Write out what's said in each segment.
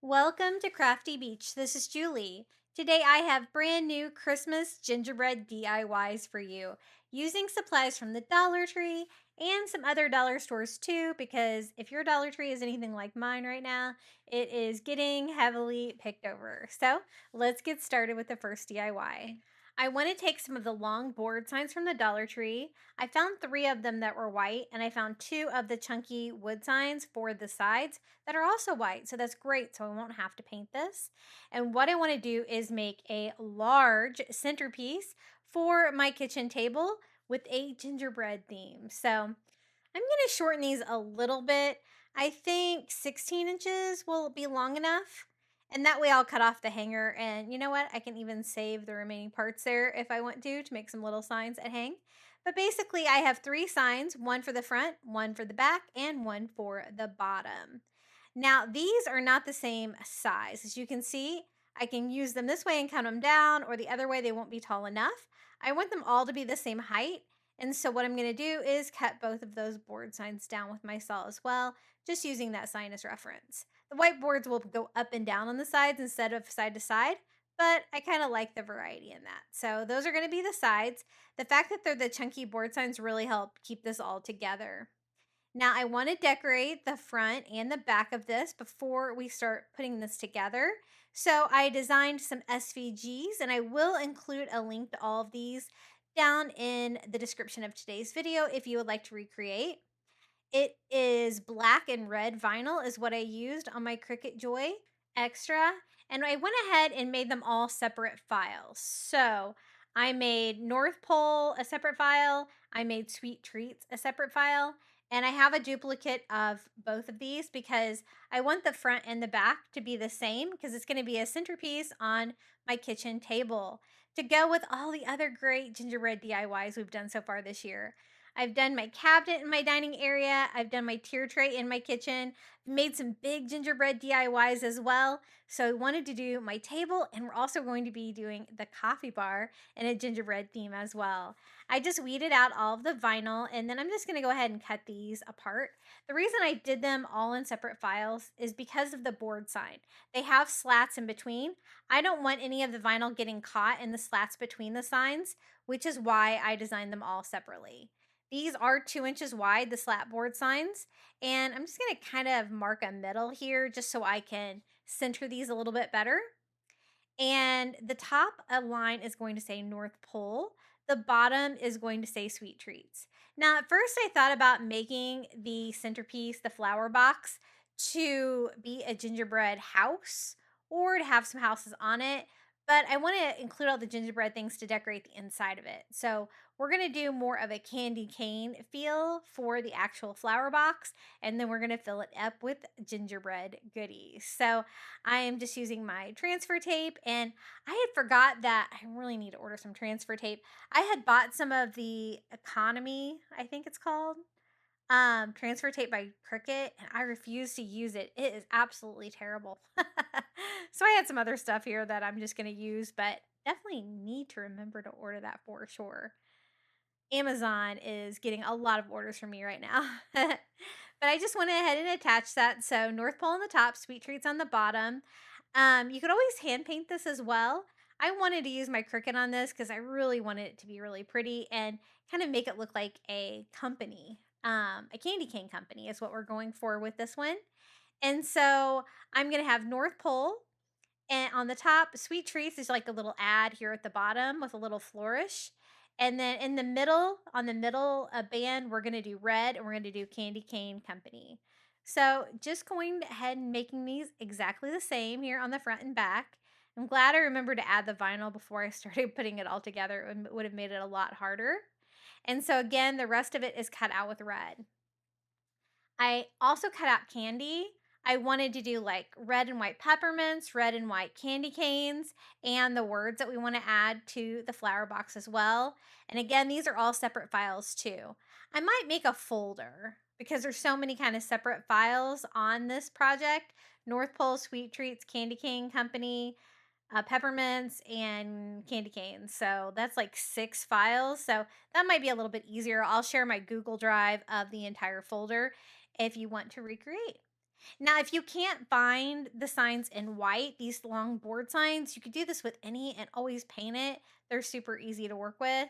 Welcome to Crafty Beach. This is Julie. Today I have brand new Christmas gingerbread DIYs for you using supplies from the Dollar Tree and some other dollar stores too, because if your Dollar Tree is anything like mine right now, it is getting heavily picked over. So let's get started with the first DIY. I want to take some of the long board signs from the Dollar Tree. I found 3 of them that were white, and I found 2 of the chunky wood signs for the sides that are also white. So that's great. So I won't have to paint this. And what I want to do is make a large centerpiece for my kitchen table with a gingerbread theme. So I'm going to shorten these a little bit. I think 16 inches will be long enough. And that way I'll cut off the hanger. And you know what? I can even save the remaining parts there if I want to make some little signs that hang. But basically, I have 3 signs, one for the front, one for the back, and one for the bottom. Now, these are not the same size. As you can see, I can use them this way and count them down, or the other way, they won't be tall enough. I want them all to be the same height. And so what I'm going to do is cut both of those board signs down with my saw as well, just using that sign as reference. The white boards will go up and down on the sides instead of side to side, but I kind of like the variety in that. So those are going to be the sides. The fact that they're the chunky board signs really help keep this all together. Now I want to decorate the front and the back of this before we start putting this together. So I designed some SVGs, and I will include a link to all of these down in the description of today's video if you would like to recreate. It is black and red vinyl is what I used on my Cricut Joy Extra. And I went ahead and made them all separate files. So I made North Pole a separate file. I made Sweet Treats a separate file. And I have a duplicate of both of these because I want the front and the back to be the same because it's going to be a centerpiece on my kitchen table to go with all the other great gingerbread DIYs we've done so far this year. I've done my cabinet in my dining area. I've done my tier tray in my kitchen. Made some big gingerbread DIYs as well. So I wanted to do my table, and we're also going to be doing the coffee bar in a gingerbread theme as well. I just weeded out all of the vinyl, and then I'm just going to go ahead and cut these apart. The reason I did them all in separate files is because of the board sign. They have slats in between. I don't want any of the vinyl getting caught in the slats between the signs, which is why I designed them all separately. These are 2 inches wide, the slat board signs, and I'm just going to kind of mark a middle here just so I can center these a little bit better. And the top line is going to say North Pole. The bottom is going to say Sweet Treats. Now, at first I thought about making the centerpiece, the flower box, to be a gingerbread house or to have some houses on it, but I want to include all the gingerbread things to decorate the inside of it. So we're going to do more of a candy cane feel for the actual flower box, and then we're going to fill it up with gingerbread goodies. So I am just using my transfer tape, and I had forgot that I really need to order some transfer tape. I had bought some of the economy, I think it's called, transfer tape by Cricut, and I refuse to use it. It is absolutely terrible. So I had some other stuff here that I'm just going to use, but definitely need to remember to order that for sure. Amazon is getting a lot of orders from me right now. But I just went ahead and attached that. So North Pole on the top, Sweet Treats on the bottom. You could always hand paint this as well. I wanted to use my Cricut on this because I really wanted it to be really pretty and kind of make it look like a company. A candy cane company is what we're going for with this one. And so I'm going to have North Pole, and on the top, Sweet Treats is like a little ad here at the bottom with a little flourish. And then in the middle, on the middle band, we're going to do red, and we're going to do Candy Cane Company. So just going ahead and making these exactly the same here on the front and back. I'm glad I remembered to add the vinyl before I started putting it all together. It would have made it a lot harder. And so again, the rest of it is cut out with red. I also cut out candy. I wanted to do like red and white peppermints, red and white candy canes, and the words that we want to add to the flower box as well. And again, these are all separate files too. I might make a folder because there's so many kind of separate files on this project. North Pole, Sweet Treats, Candy Cane Company, peppermints, and candy canes. So that's like 6 files. So that might be a little bit easier. I'll share my Google Drive of the entire folder if you want to recreate. Now, if you can't find the signs in white, these long board signs, you could do this with any and always paint it. They're super easy to work with,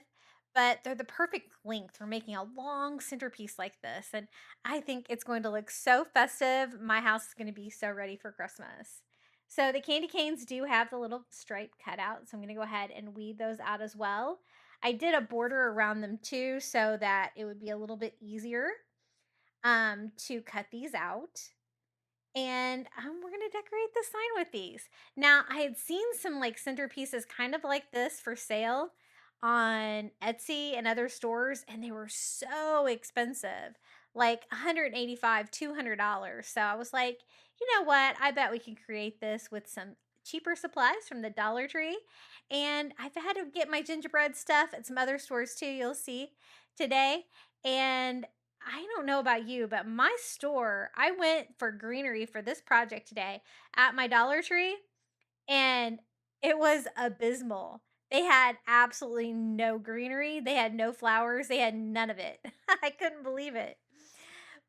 but they're the perfect length for making a long centerpiece like this. And I think it's going to look so festive. My house is going to be so ready for Christmas. So the candy canes do have the little stripe cutout. So I'm going to go ahead and weed those out as well. I did a border around them too, so that it would be a little bit easier to cut these out. And we're gonna decorate the sign with these. Now, I had seen some like centerpieces kind of like this for sale on Etsy and other stores, and they were so expensive, like 185, $200. So I was like, you know what? I bet we can create this with some cheaper supplies from the Dollar Tree. And I've had to get my gingerbread stuff at some other stores too, you'll see today. And I don't know about you, but my store, I went for greenery for this project today at my Dollar Tree, and it was abysmal. They had absolutely no greenery. They had no flowers. They had none of it. I couldn't believe it.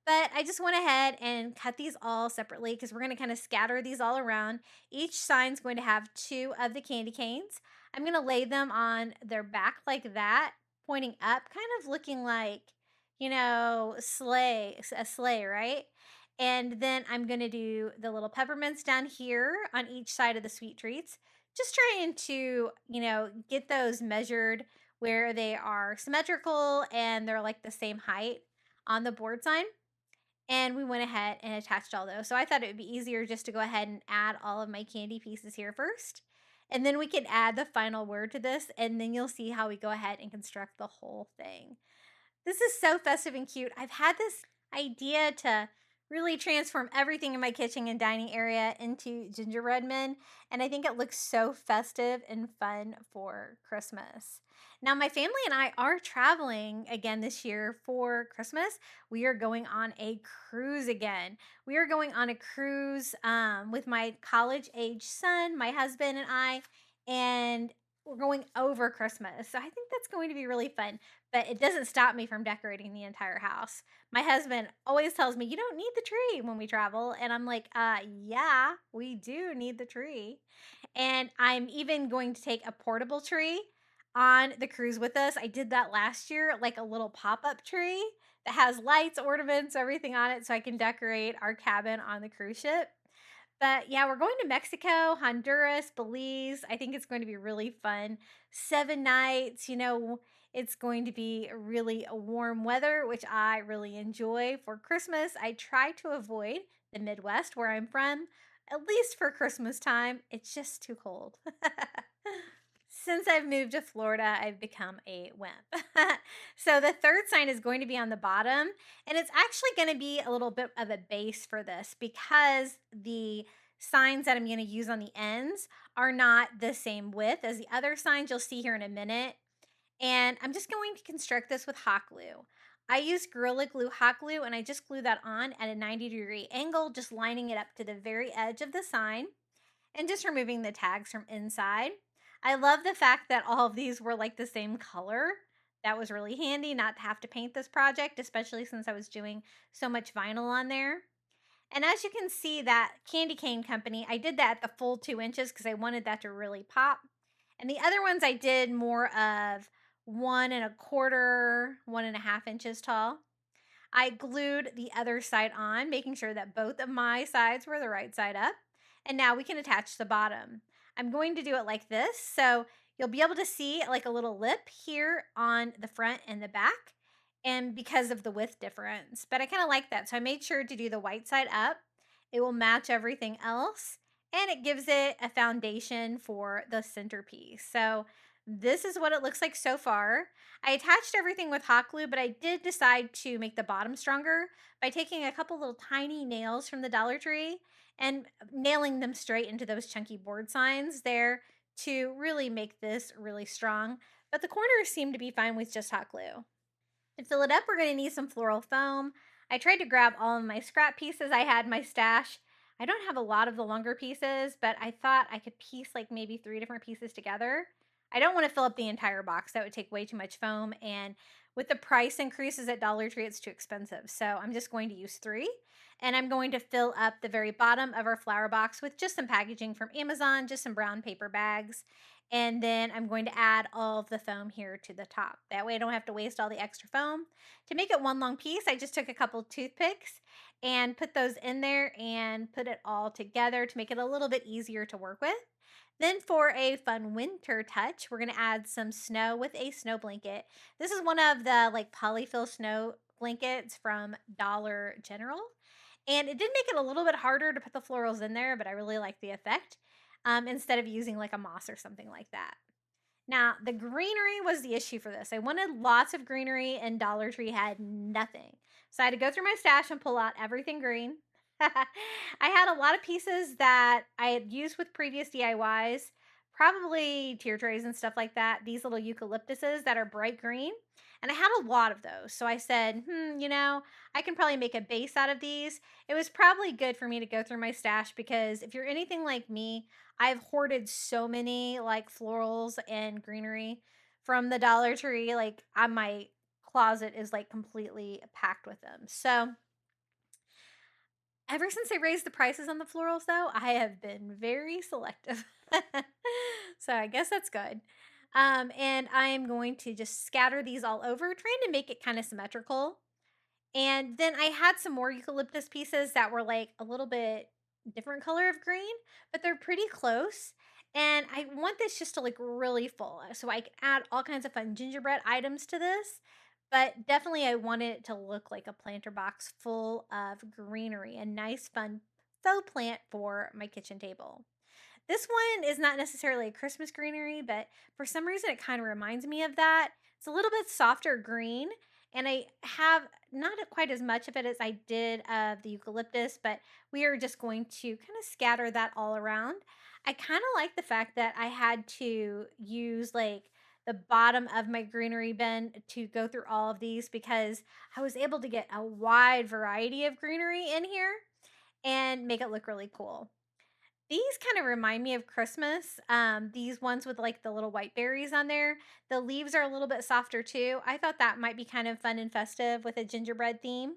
But I just went ahead and cut these all separately because we're going to kind of scatter these all around. Each sign's going to have two of the candy canes. I'm going to lay them on their back like that, pointing up, kind of looking like, a sleigh, right? And then I'm going to do the little peppermints down here on each side of the sweet treats. Just trying to, get those measured where they are symmetrical and they're like the same height on the board sign. And we went ahead and attached all those. So I thought it would be easier just to go ahead and add all of my candy pieces here first. And then we can add the final word to this, and then you'll see how we go ahead and construct the whole thing. This is so festive and cute. I've had this idea to really transform everything in my kitchen and dining area into gingerbread men, and I think it looks so festive and fun for Christmas. Now, my family and I are traveling again this year for Christmas. We are going on a cruise again. We are going on a cruise with my college age son, my husband, and I, and we're going over Christmas. So I think that's going to be really fun, but it doesn't stop me from decorating the entire house. My husband always tells me, "You don't need the tree when we travel." And I'm like, yeah, we do need the tree. And I'm even going to take a portable tree on the cruise with us. I did that last year, like a little pop up tree that has lights, ornaments, everything on it, so I can decorate our cabin on the cruise ship. But yeah, we're going to Mexico, Honduras, Belize. I think it's going to be really fun. 7 nights, it's going to be really warm weather, which I really enjoy. For Christmas, I try to avoid the Midwest where I'm from, at least for Christmas time. It's just too cold. Since I've moved to Florida, I've become a wimp. So the third sign is going to be on the bottom, and it's actually going to be a little bit of a base for this because the signs that I'm going to use on the ends are not the same width as the other signs you'll see here in a minute. And I'm just going to construct this with hot glue. I use Gorilla Glue hot glue, and I just glue that on at a 90-degree angle, just lining it up to the very edge of the sign and just removing the tags from inside. I love the fact that all of these were like the same color. That was really handy not to have to paint this project, especially since I was doing so much vinyl on there. And as you can see, that candy cane company, I did that at the full 2 inches because I wanted that to really pop. And the other ones I did more of 1 1/4, 1.5 inches tall. I glued the other side on, making sure that both of my sides were the right side up. And now we can attach the bottom. I'm going to do it like this. So you'll be able to see like a little lip here on the front and the back, and because of the width difference. But I kind of like that. So I made sure to do the white side up. It will match everything else, and it gives it a foundation for the centerpiece. So this is what it looks like so far. I attached everything with hot glue, but I did decide to make the bottom stronger by taking a couple little tiny nails from the Dollar Tree and nailing them straight into those chunky board signs there to really make this really strong. But the corners seem to be fine with just hot glue. To fill it up, we're going to need some floral foam. I tried to grab all of my scrap pieces I had in my stash. I don't have a lot of the longer pieces, but I thought I could piece like maybe 3 different pieces together. I don't want to fill up the entire box. That would take way too much foam. And with the price increases at Dollar Tree, it's too expensive. So I'm just going to use 3. And I'm going to fill up the very bottom of our flower box with just some packaging from Amazon, just some brown paper bags. And then I'm going to add all of the foam here to the top. That way I don't have to waste all the extra foam. To make it one long piece, I just took a couple toothpicks and put those in there and put it all together to make it a little bit easier to work with. Then for a fun winter touch, we're going to add some snow with a snow blanket. This is one of the like polyfill snow blankets from Dollar General. And it did make it a little bit harder to put the florals in there, but I really like the effect instead of using like a moss or something like that. Now, the greenery was the issue for this. I wanted lots of greenery, and Dollar Tree had nothing. So I had to go through my stash and pull out everything green. I had a lot of pieces that I had used with previous DIYs, probably tier trays and stuff like that. These little eucalyptuses that are bright green. And I had a lot of those. So I said, I can probably make a base out of these. It was probably good for me to go through my stash because if you're anything like me, I've hoarded so many like florals and greenery from the Dollar Tree. Like on my closet is like completely packed with them. So ever since they raised the prices on the florals, though, I have been very selective. So I guess that's good. And I am going to just scatter these all over, trying to make it kind of symmetrical. And then I had some more eucalyptus pieces that were like a little bit different color of green, but they're pretty close. And I want this just to look really full so I can add all kinds of fun gingerbread items to this. But definitely, I want it to look like a planter box full of greenery, a nice, fun faux plant for my kitchen table. This one is not necessarily a Christmas greenery, but for some reason it kind of reminds me of that. It's a little bit softer green, and I have not quite as much of it as I did of the eucalyptus, but we are just going to kind of scatter that all around. I kind of like the fact that I had to use like the bottom of my greenery bin to go through all of these because I was able to get a wide variety of greenery in here and make it look really cool. These kind of remind me of Christmas. These ones with like the little white berries on there. The leaves are a little bit softer too. I thought that might be kind of fun and festive with a gingerbread theme.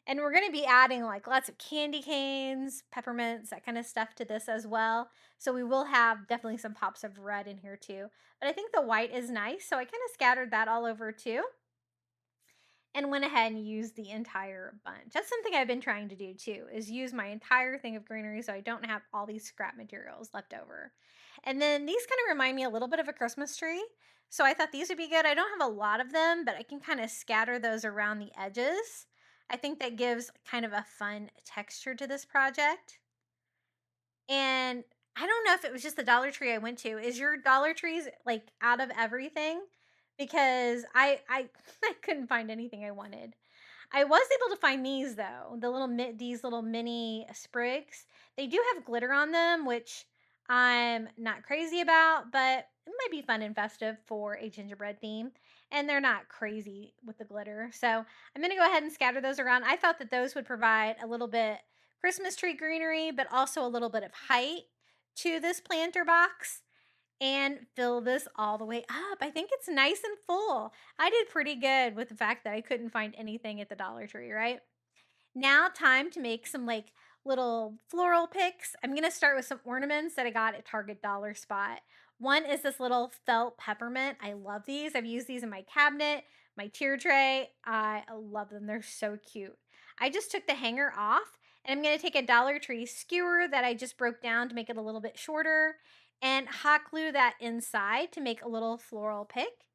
And we're going to be adding like lots of candy canes, peppermints, that kind of stuff to this as well. So we will have definitely some pops of red in here too. But I think the white is nice. So I kind of scattered that all over too and went ahead and used the entire bunch. That's something I've been trying to do too, is use my entire thing of greenery so I don't have all these scrap materials left over. And then these kind of remind me a little bit of a Christmas tree. So I thought these would be good. I don't have a lot of them, but I can kind of scatter those around the edges. I think that gives kind of a fun texture to this project. And I don't know if it was just the Dollar Tree I went to. Is your Dollar Trees like out of everything? Because I I couldn't find anything I wanted. I was able to find these though, these little mini sprigs. They do have glitter on them, which I'm not crazy about, but it might be fun and festive for a gingerbread theme. And they're not crazy with the glitter. So I'm going to go ahead and scatter those around. I thought that those would provide a little bit Christmas tree greenery, but also a little bit of height to this planter box and fill this all the way up. I think it's nice and full. I did pretty good with the fact that I couldn't find anything at the Dollar Tree, right? Now, time to make some like little floral picks. I'm going to start with some ornaments that I got at Target Dollar Spot. One is this little felt peppermint. I love these. I've used these in my cabinet, my tier tray. I love them. They're so cute. I just took the hanger off and I'm going to take a Dollar Tree skewer that I just broke down to make it a little bit shorter and hot glue that inside to make a little floral pick.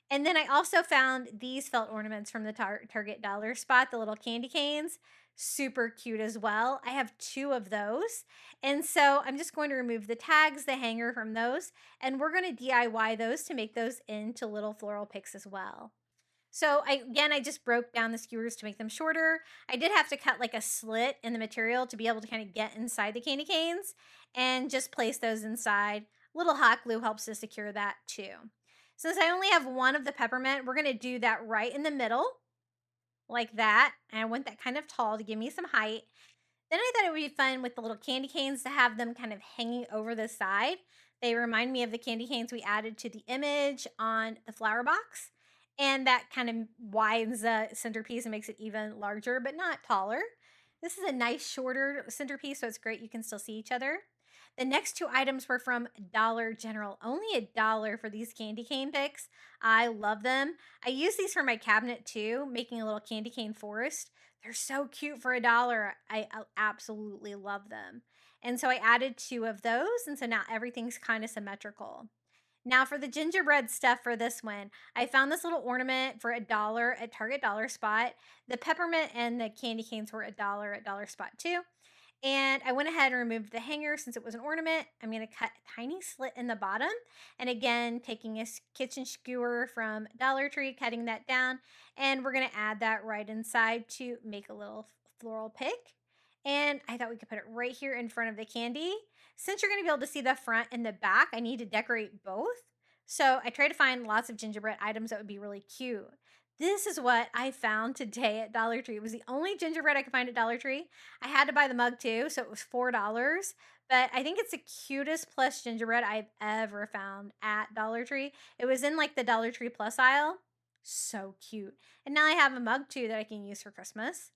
And then I also found these felt ornaments from the Target Dollar Spot, the little candy canes. Super cute as well. I have 2 of those. And so I'm just going to remove the tags, the hanger from those, and we're going to DIY those to make those into little floral picks as well. So I just broke down the skewers to make them shorter. I did have to cut like a slit in the material to be able to kind of get inside the candy canes and just place those inside. Little hot glue helps to secure that too. Since I only have one of the peppermint, we're going to do that right in the middle like that. And I want that kind of tall to give me some height. Then I thought it would be fun with the little candy canes to have them kind of hanging over the side. They remind me of the candy canes we added to the image on the flower box. And that kind of widens the centerpiece and makes it even larger, but not taller. This is a nice shorter centerpiece, so it's great you can still see each other. The next two items were from Dollar General. Only $1 for these candy cane picks. I love them. I use these for my cabinet too, making a little candy cane forest. They're so cute for $1. I absolutely love them. And so I added two of those, and so now everything's kind of symmetrical. Now for the gingerbread stuff for this one, I found this little ornament for $1 at Target Dollar Spot. The peppermint and the candy canes were $1 at Dollar Spot too. And I went ahead and removed the hanger since it was an ornament. I'm going to cut a tiny slit in the bottom. And again, taking a kitchen skewer from Dollar Tree, cutting that down. And we're going to add that right inside to make a little floral pick. And I thought we could put it right here in front of the candy. Since you're going to be able to see the front and the back, I need to decorate both. So I tried to find lots of gingerbread items that would be really cute. This is what I found today at Dollar Tree. It was the only gingerbread I could find at Dollar Tree. I had to buy the mug too, so it was $4. But I think it's the cutest plush gingerbread I've ever found at Dollar Tree. It was in like the Dollar Tree Plus aisle. So cute. And now I have a mug too that I can use for Christmas.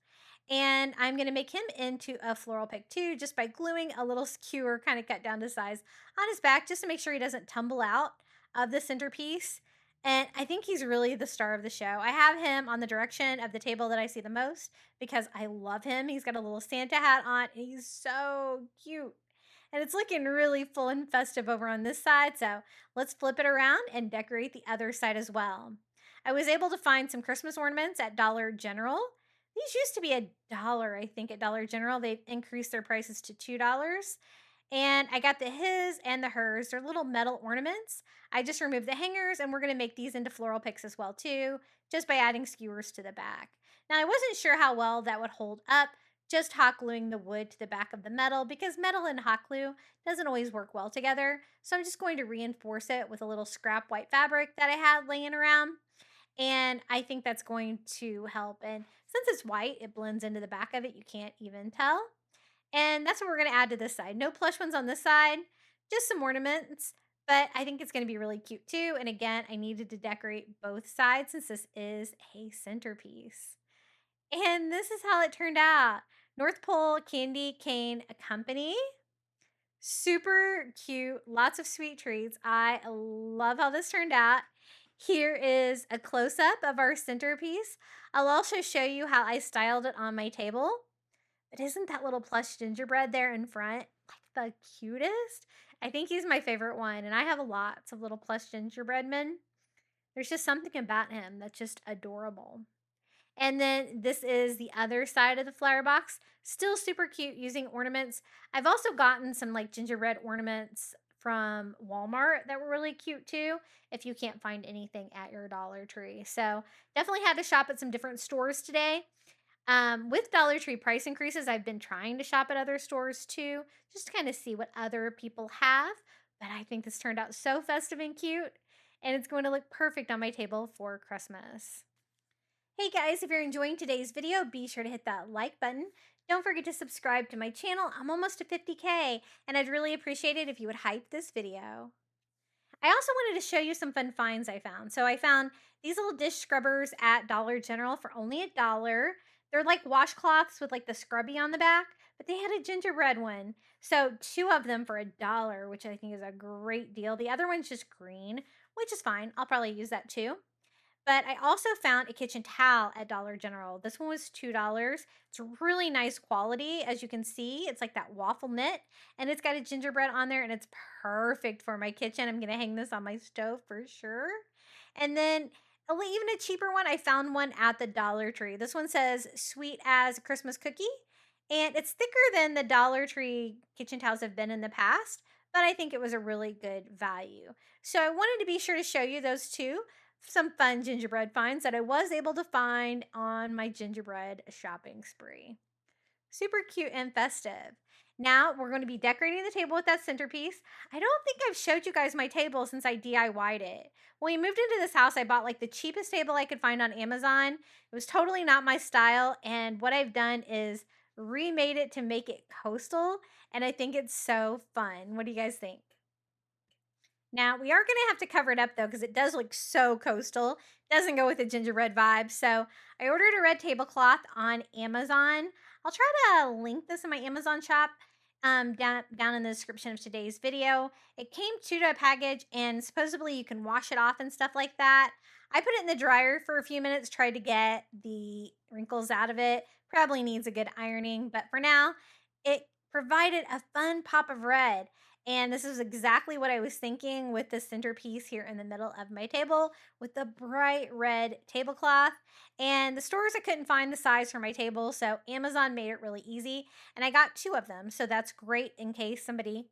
And I'm going to make him into a floral pick too, just by gluing a little skewer kind of cut down to size on his back, just to make sure he doesn't tumble out of the centerpiece. And I think he's really the star of the show. I have him on the direction of the table that I see the most because I love him. He's got a little Santa hat on and he's so cute. And it's looking really full and festive over on this side. So let's flip it around and decorate the other side as well. I was able to find some Christmas ornaments at Dollar General. These used to be $1, I think, at Dollar General. They've increased their prices to $2. And I got the his and the hers. They're little metal ornaments. I just removed the hangers and we're going to make these into floral picks as well too, just by adding skewers to the back. Now I wasn't sure how well that would hold up, just hot gluing the wood to the back of the metal because metal and hot glue doesn't always work well together. So I'm just going to reinforce it with a little scrap white fabric that I had laying around. And I think that's going to help. And since it's white, it blends into the back of it. You can't even tell. And that's what we're going to add to this side. No plush ones on this side, just some ornaments. But I think it's going to be really cute too. And again, I needed to decorate both sides since this is a centerpiece. And this is how it turned out. North Pole Candy Cane Company. Super cute. Lots of sweet treats. I love how this turned out. Here is a close-up of our centerpiece. I'll also show you how I styled it on my table. But isn't that little plush gingerbread there in front like the cutest? I think he's my favorite one, and I have lots of little plush gingerbread men. There's just something about him that's just adorable. And then this is the other side of the flower box. Still super cute using ornaments. I've also gotten some like gingerbread ornaments from Walmart that were really cute too, if you can't find anything at your Dollar Tree. So definitely had to shop at some different stores today. With Dollar Tree price increases, I've been trying to shop at other stores too, just to kind of see what other people have. But I think this turned out so festive and cute, and it's going to look perfect on my table for Christmas. Hey guys, if you're enjoying today's video, be sure to hit that like button. Don't forget to subscribe to my channel. I'm almost to 50K, and I'd really appreciate it if you would hype this video. I also wanted to show you some fun finds I found. So I found these little dish scrubbers at Dollar General for only $1. They're like washcloths with like the scrubby on the back, but they had a gingerbread one. So two of them for $1, which I think is a great deal. The other one's just green, which is fine. I'll probably use that too. But I also found a kitchen towel at Dollar General. This one was $2. It's really nice quality. As you can see, it's like that waffle knit, and it's got a gingerbread on there, and it's perfect for my kitchen. I'm going to hang this on my stove for sure. And then even a cheaper one, I found one at the Dollar Tree. This one says sweet as a Christmas cookie, and it's thicker than the Dollar Tree kitchen towels have been in the past, but I think it was a really good value. So I wanted to be sure to show you those two. Some fun gingerbread finds that I was able to find on my gingerbread shopping spree. Super cute and festive. Now we're going to be decorating the table with that centerpiece. I don't think I've showed you guys my table since I DIY'd it. When we moved into this house, I bought like the cheapest table I could find on Amazon. It was totally not my style, and what I've done is remade it to make it coastal, and I think it's so fun. What do you guys think? Now, we are going to have to cover it up though, because it does look so coastal. Doesn't go with the gingerbread vibe. So I ordered a red tablecloth on Amazon. I'll try to link this in my Amazon shop down in the description of today's video. It came to a package, and supposedly you can wash it off and stuff like that. I put it in the dryer for a few minutes, tried to get the wrinkles out of it. Probably needs a good ironing, but for now, it provided a fun pop of red. And this is exactly what I was thinking with the centerpiece here in the middle of my table with the bright red tablecloth. And the stores, I couldn't find the size for my table, so Amazon made it really easy. And I got 2 of them, so that's great in case somebody,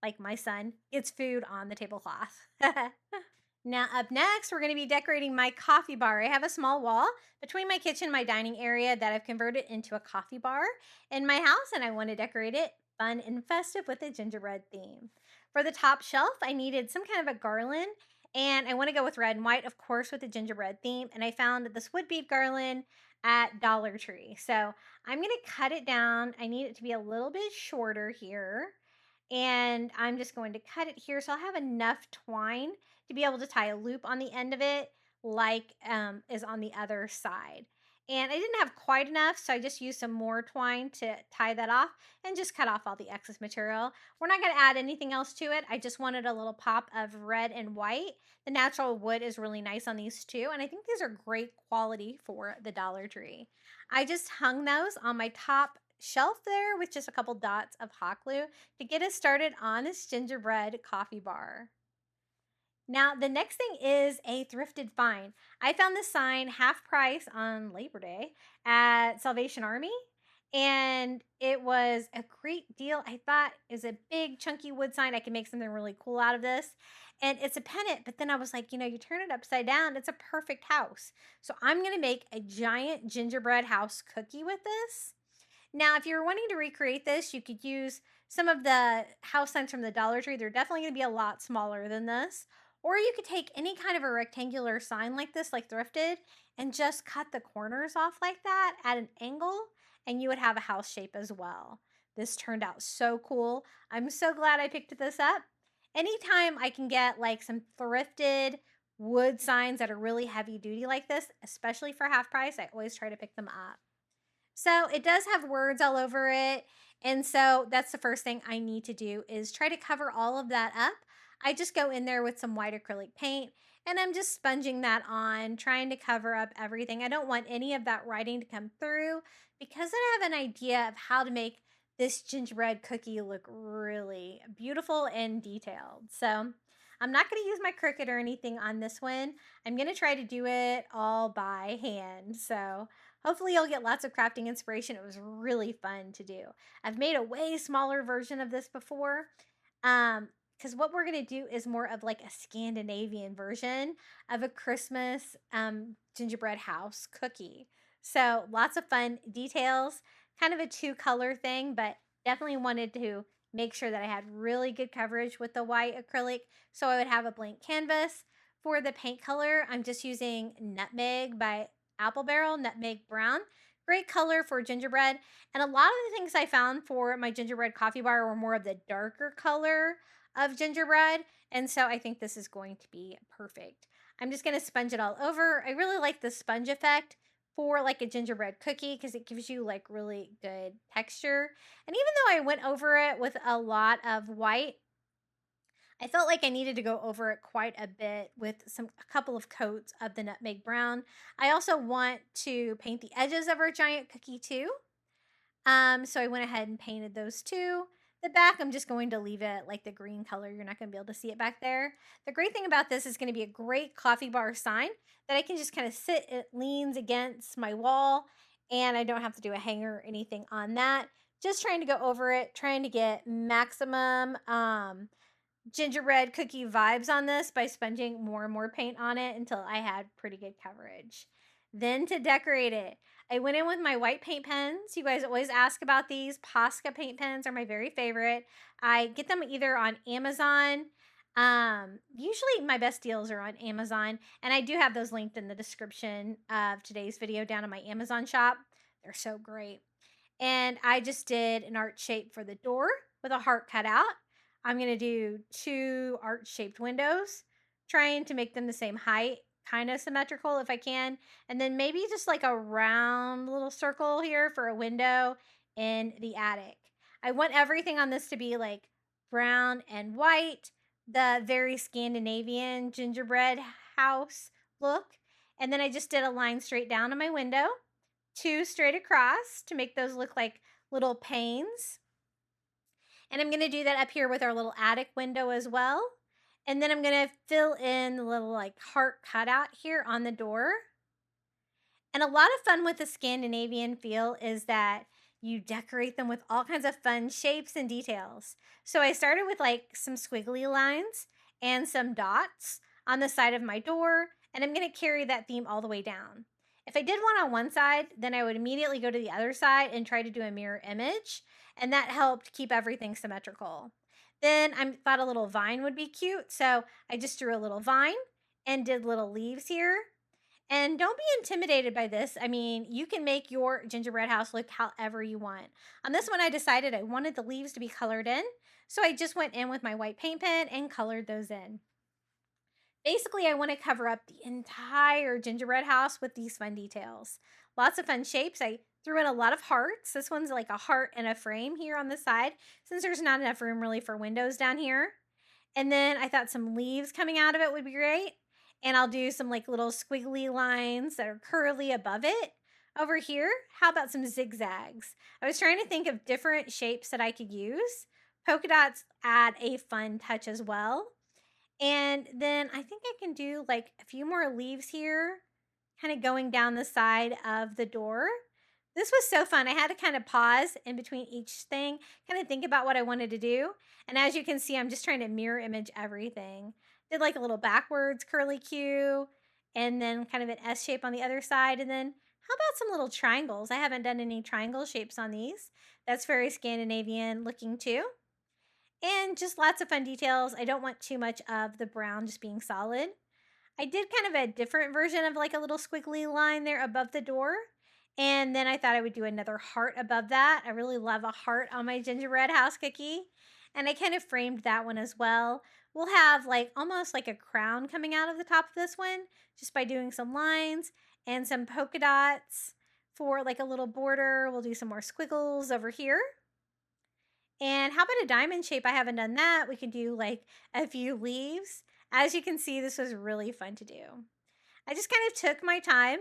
like my son, gets food on the tablecloth. Now, up next, we're going to be decorating my coffee bar. I have a small wall between my kitchen and my dining area that I've converted into a coffee bar in my house, and I want to decorate it fun and festive with a gingerbread theme. For the top shelf, I needed some kind of a garland, and I want to go with red and white, of course, with the gingerbread theme. And I found this wood bead garland at Dollar Tree. So I'm going to cut it down. I need it to be a little bit shorter here. And I'm just going to cut it here so I'll have enough twine to be able to tie a loop on the end of it, like is on the other side. And I didn't have quite enough, so I just used some more twine to tie that off and just cut off all the excess material. We're not going to add anything else to it. I just wanted a little pop of red and white. The natural wood is really nice on these too, and I think these are great quality for the Dollar Tree. I just hung those on my top shelf there with just a couple dots of hot glue to get us started on this gingerbread coffee bar. Now, the next thing is a thrifted find. I found this sign half price on Labor Day at Salvation Army, and it was a great deal. I thought it was a big, chunky wood sign. I could make something really cool out of this. And it's a pennant, but then I was like, you turn it upside down, it's a perfect house. So I'm going to make a giant gingerbread house cookie with this. Now, if you're wanting to recreate this, you could use some of the house signs from the Dollar Tree. They're definitely going to be a lot smaller than this. Or you could take any kind of a rectangular sign like this, like thrifted, and just cut the corners off like that at an angle, and you would have a house shape as well. This turned out so cool. I'm so glad I picked this up. Anytime I can get like some thrifted wood signs that are really heavy duty like this, especially for half price, I always try to pick them up. So it does have words all over it. And so that's the first thing I need to do is try to cover all of that up. I just go in there with some white acrylic paint and I'm just sponging that on, trying to cover up everything. I don't want any of that writing to come through because I have an idea of how to make this gingerbread cookie look really beautiful and detailed. So I'm not going to use my Cricut or anything on this one. I'm going to try to do it all by hand. So hopefully you'll get lots of crafting inspiration. It was really fun to do. I've made a way smaller version of this before. Because what we're going to do is more of like a Scandinavian version of a Christmas gingerbread house cookie. So lots of fun details, kind of a 2-color thing, but definitely wanted to make sure that I had really good coverage with the white acrylic so I would have a blank canvas. For the paint color, I'm just using Nutmeg by Apple Barrel, Nutmeg Brown. Great color for gingerbread. And a lot of the things I found for my gingerbread coffee bar were more of the darker color of gingerbread. And so I think this is going to be perfect. I'm just going to sponge it all over. I really like the sponge effect for like a gingerbread cookie because it gives you like really good texture. And even though I went over it with a lot of white, I felt like I needed to go over it quite a bit with a couple of coats of the nutmeg brown. I also want to paint the edges of our giant cookie too. So I went ahead and painted those too. The back, I'm just going to leave it like the green color. You're not going to be able to see it back there. The great thing about this is going to be a great coffee bar sign that I can just kind of sit. It leans against my wall and I don't have to do a hanger or anything on that. Just trying to go over it, trying to get maximum gingerbread cookie vibes on this by sponging more and more paint on it until I had pretty good coverage. Then to decorate it, I went in with my white paint pens. You guys always ask about these. Posca paint pens are my very favorite. I get them either on Amazon. Usually my best deals are on Amazon, and I do have those linked in the description of today's video down in my Amazon shop. They're so great. And I just did an art shape for the door with a heart cut out. I'm going to do 2 arch-shaped windows, trying to make them the same height, kind of symmetrical if I can. And then maybe just like a round little circle here for a window in the attic. I want everything on this to be like brown and white, the very Scandinavian gingerbread house look. And then I just did a line straight down on my window, 2 straight across to make those look like little panes. And I'm going to do that up here with our little attic window as well. And then I'm going to fill in the little like heart cutout here on the door. And a lot of fun with the Scandinavian feel is that you decorate them with all kinds of fun shapes and details. So I started with like some squiggly lines and some dots on the side of my door, and I'm going to carry that theme all the way down. If I did one on one side, then I would immediately go to the other side and try to do a mirror image, and that helped keep everything symmetrical. Then I thought a little vine would be cute, so I just drew a little vine and did little leaves here. And don't be intimidated by this. I mean, you can make your gingerbread house look however you want. On this one, I decided I wanted the leaves to be colored in, so I just went in with my white paint pen and colored those in. Basically, I want to cover up the entire gingerbread house with these fun details. Lots of fun shapes. I threw in a lot of hearts. This one's like a heart and a frame here on the side, since there's not enough room really for windows down here. And then I thought some leaves coming out of it would be great. And I'll do some like little squiggly lines that are curly above it. Over here, how about some zigzags? I was trying to think of different shapes that I could use. Polka dots add a fun touch as well. And then I think I can do like a few more leaves here, kind of going down the side of the door. This was so fun. I had to kind of pause in between each thing, kind of think about what I wanted to do. And as you can see, I'm just trying to mirror image everything. Did like a little backwards curly Q, and then kind of an S shape on the other side. And then how about some little triangles? I haven't done any triangle shapes on these. That's very Scandinavian looking too. And just lots of fun details. I don't want too much of the brown just being solid. I did kind of a different version of like a little squiggly line there above the door. And then I thought I would do another heart above that. I really love a heart on my gingerbread house cookie. And I kind of framed that one as well. We'll have like almost like a crown coming out of the top of this one just by doing some lines and some polka dots for like a little border. We'll do some more squiggles over here. And how about a diamond shape? I haven't done that. We can do like a few leaves. As you can see, this was really fun to do. I just kind of took my time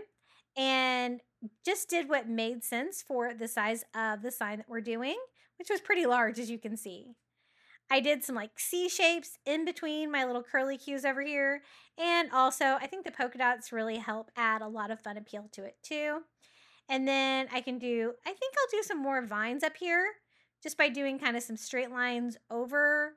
and just did what made sense for the size of the sign that we're doing, which was pretty large, as you can see. I did some like C shapes in between my little curly cues over here. And also, I think the polka dots really help add a lot of fun appeal to it too. And then I think I'll do some more vines up here just by doing kind of some straight lines over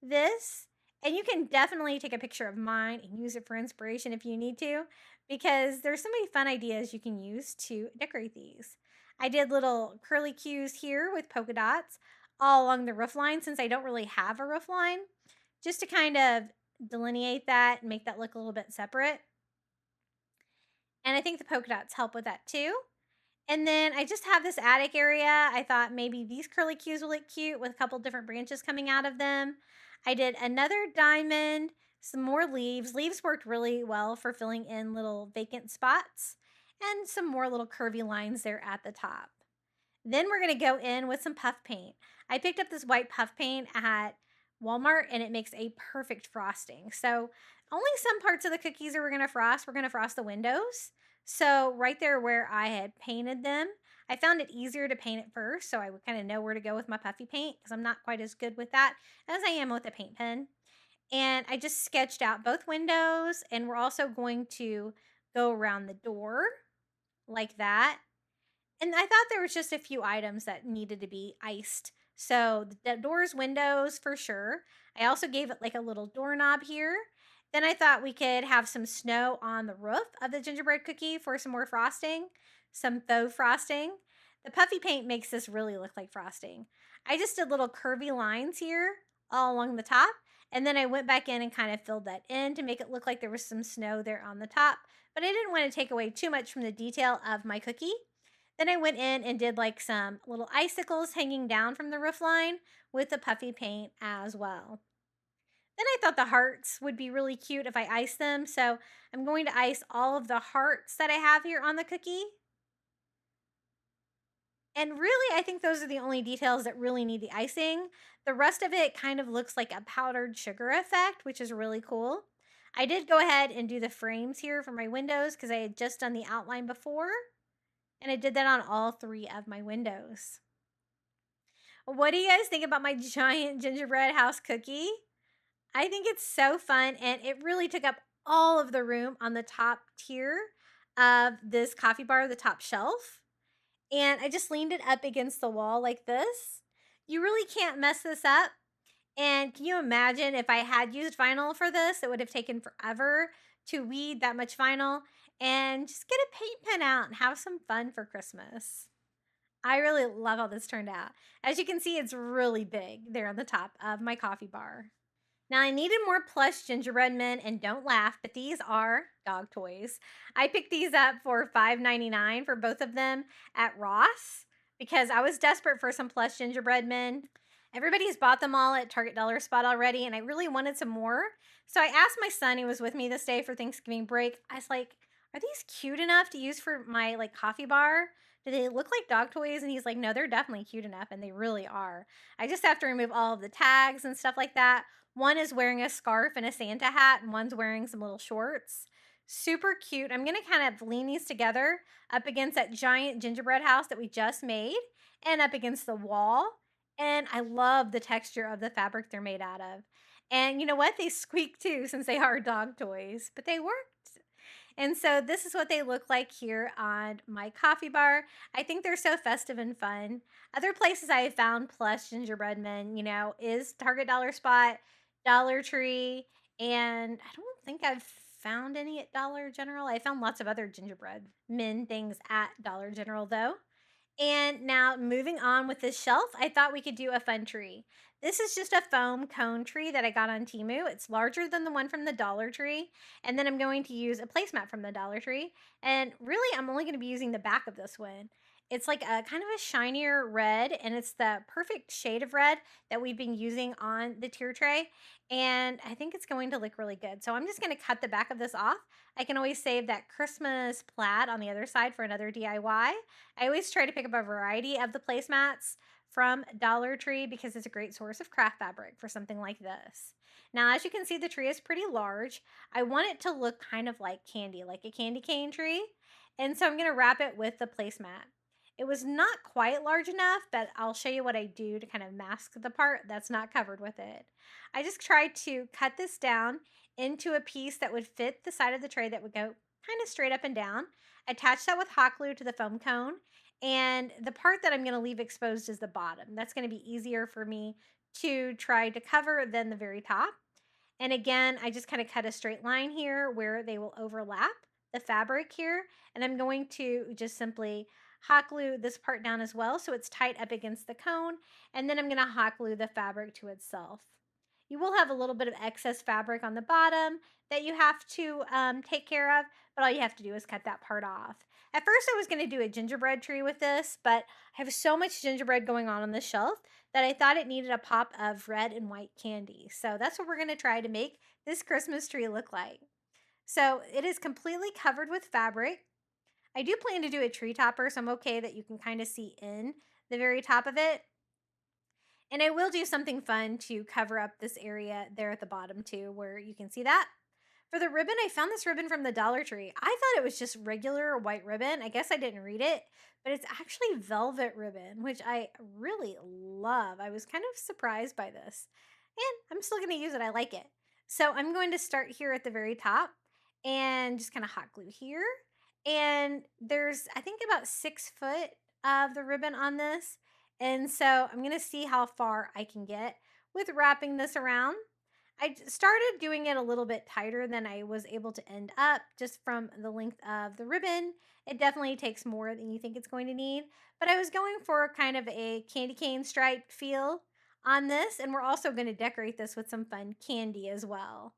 this. And you can definitely take a picture of mine and use it for inspiration if you need to, because there's so many fun ideas you can use to decorate these. I did little curly cues here with polka dots all along the roof line, since I don't really have a roof line, just to kind of delineate that and make that look a little bit separate. And I think the polka dots help with that too. And then I just have this attic area. I thought maybe these curly cues will look cute with a couple different branches coming out of them. I did another diamond, some more leaves. Leaves worked really well for filling in little vacant spots, and some more little curvy lines there at the top. Then we're going to go in with some puff paint. I picked up this white puff paint at Walmart, and it makes a perfect frosting. So only some parts of the cookies are we're going to frost. We're going to frost the windows. So right there where I had painted them, I found it easier to paint it first, so I would kind of know where to go with my puffy paint, because I'm not quite as good with that as I am with a paint pen. And I just sketched out both windows, and we're also going to go around the door like that. And I thought there was just a few items that needed to be iced. So the doors, windows for sure. I also gave it like a little doorknob here. Then I thought we could have some snow on the roof of the gingerbread cookie for some more frosting, some faux frosting. The puffy paint makes this really look like frosting. I just did little curvy lines here all along the top, and then I went back in and kind of filled that in to make it look like there was some snow there on the top, but I didn't want to take away too much from the detail of my cookie. Then I went in and did like some little icicles hanging down from the roof line with the puffy paint as well. Then I thought the hearts would be really cute if I iced them. So I'm going to ice all of the hearts that I have here on the cookie. And really, I think those are the only details that really need the icing. The rest of it kind of looks like a powdered sugar effect, which is really cool. I did go ahead and do the frames here for my windows because I had just done the outline before. And I did that on all 3 of my windows. What do you guys think about my giant gingerbread house cookie? I think it's so fun, and it really took up all of the room on the top tier of this coffee bar, the top shelf. And I just leaned it up against the wall like this. You really can't mess this up. And can you imagine if I had used vinyl for this? It would have taken forever to weed that much vinyl. And just get a paint pen out and have some fun for Christmas. I really love how this turned out. As you can see, it's really big there on the top of my coffee bar. Now, I needed more plush gingerbread men, and don't laugh, but these are dog toys. I picked these up for $5.99 for both of them at Ross because I was desperate for some plush gingerbread men. Everybody's bought them all at Target Dollar Spot already, and I really wanted some more. So I asked my son, who was with me this day for Thanksgiving break, I was like, are these cute enough to use for my coffee bar? Do they look like dog toys? And he's like, no, they're definitely cute enough, and they really are. I just have to remove all of the tags and stuff like that. One is wearing a scarf and a Santa hat, and one's wearing some little shorts. Super cute. I'm going to kind of lean these together up against that giant gingerbread house that we just made and up against the wall. And I love the texture of the fabric they're made out of. And you know what? They squeak too since they are dog toys, but they worked. And so this is what they look like here on my coffee bar. I think they're so festive and fun. Other places I have found plush gingerbread men, is Target Dollar Spot, Dollar Tree, and I don't think I've found any at Dollar General. I found lots of other gingerbread men things at Dollar General though. And now moving on with this shelf, I thought we could do a fun tree. This is just a foam cone tree that I got on Temu. It's larger than the one from the Dollar Tree. And then I'm going to use a placemat from the Dollar Tree. And really, I'm only going to be using the back of this one. It's like a kind of a shinier red, and it's the perfect shade of red that we've been using on the tier tray. And I think it's going to look really good. So I'm just going to cut the back of this off. I can always save that Christmas plaid on the other side for another DIY. I always try to pick up a variety of the placemats from Dollar Tree because it's a great source of craft fabric for something like this. Now, as you can see, the tree is pretty large. I want it to look kind of like candy, like a candy cane tree. And so I'm going to wrap it with the placemat. It was not quite large enough, but I'll show you what I do to kind of mask the part that's not covered with it. I just tried to cut this down into a piece that would fit the side of the tray that would go kind of straight up and down. Attach that with hot glue to the foam cone. And the part that I'm going to leave exposed is the bottom. That's going to be easier for me to try to cover than the very top. And again, I just kind of cut a straight line here where they will overlap the fabric here. And I'm going to just simply hot glue this part down as well so it's tight up against the cone. And then I'm going to hot glue the fabric to itself. You will have a little bit of excess fabric on the bottom that you have to take care of, but all you have to do is cut that part off. At first, I was going to do a gingerbread tree with this, but I have so much gingerbread going on the shelf that I thought it needed a pop of red and white candy. So that's what we're going to try to make this Christmas tree look like. So it is completely covered with fabric. I do plan to do a tree topper, so I'm okay that you can kind of see in the very top of it. And I will do something fun to cover up this area there at the bottom too, where you can see that. For the ribbon, I found this ribbon from the Dollar Tree. I thought it was just regular white ribbon. I guess I didn't read it, but it's actually velvet ribbon, which I really love. I was kind of surprised by this. And I'm still going to use it. I like it. So I'm going to start here at the very top and just kind of hot glue here. And there's, I think, about 6 foot of the ribbon on this. And so I'm going to see how far I can get with wrapping this around. I started doing it a little bit tighter than I was able to end up just from the length of the ribbon. It definitely takes more than you think it's going to need, but I was going for kind of a candy cane striped feel on this, and we're also going to decorate this with some fun candy as well.